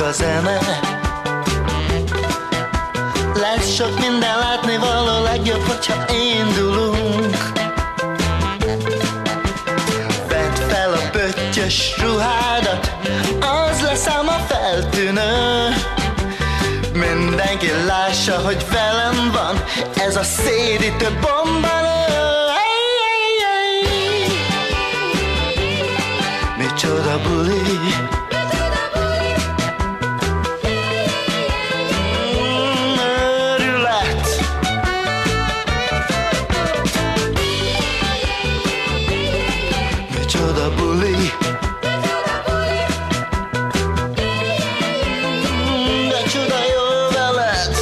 A zene. Lesz sok minden látnivaló, legjobb, hogyha indulunk. Vedd fel a pöttyös ruhádat, az lesz ám a feltűnő. Mindenki lássa, hogy velem van ez a szédítő bombanő. Micsoda buli, micsoda buli, de csuda jó veled.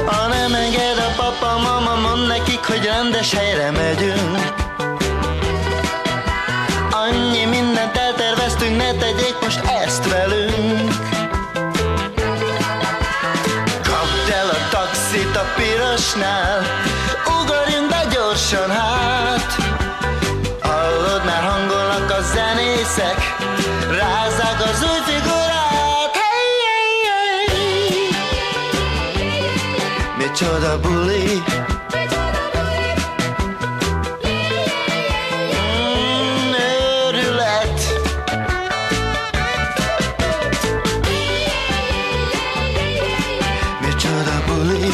Ha nem enged a papa, mama, mondd nekik, hogy rendes helyre megyünk. Annyi mindent elterveztünk, ne tegyék most ezt velünk. Kapd el a taxit a pirosnál, ugorjunk be gyorsan hát. Hallod, már hangolnak a zenészek, rázzák az új figurát. Hey, hey, hey. Micsoda buli, őrület. Micsoda buli,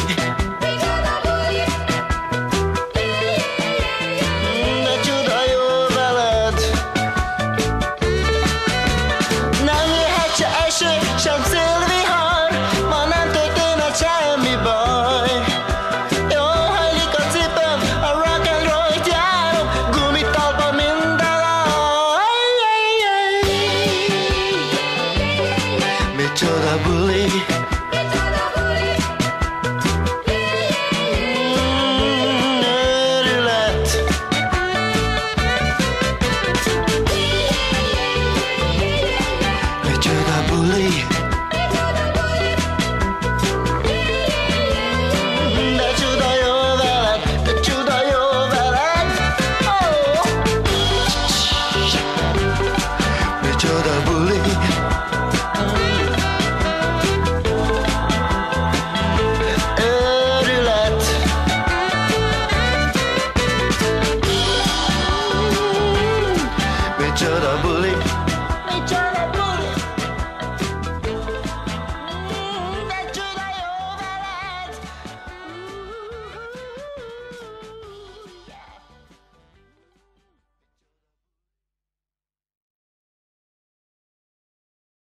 de csuda jó veled. Nem jöhet se eső, sem szélvihar, ma nem történhet semmi baj. Jól hajlik a cipőm, a rock and roll-t járom, gumitalpa minden a. Micsoda buli.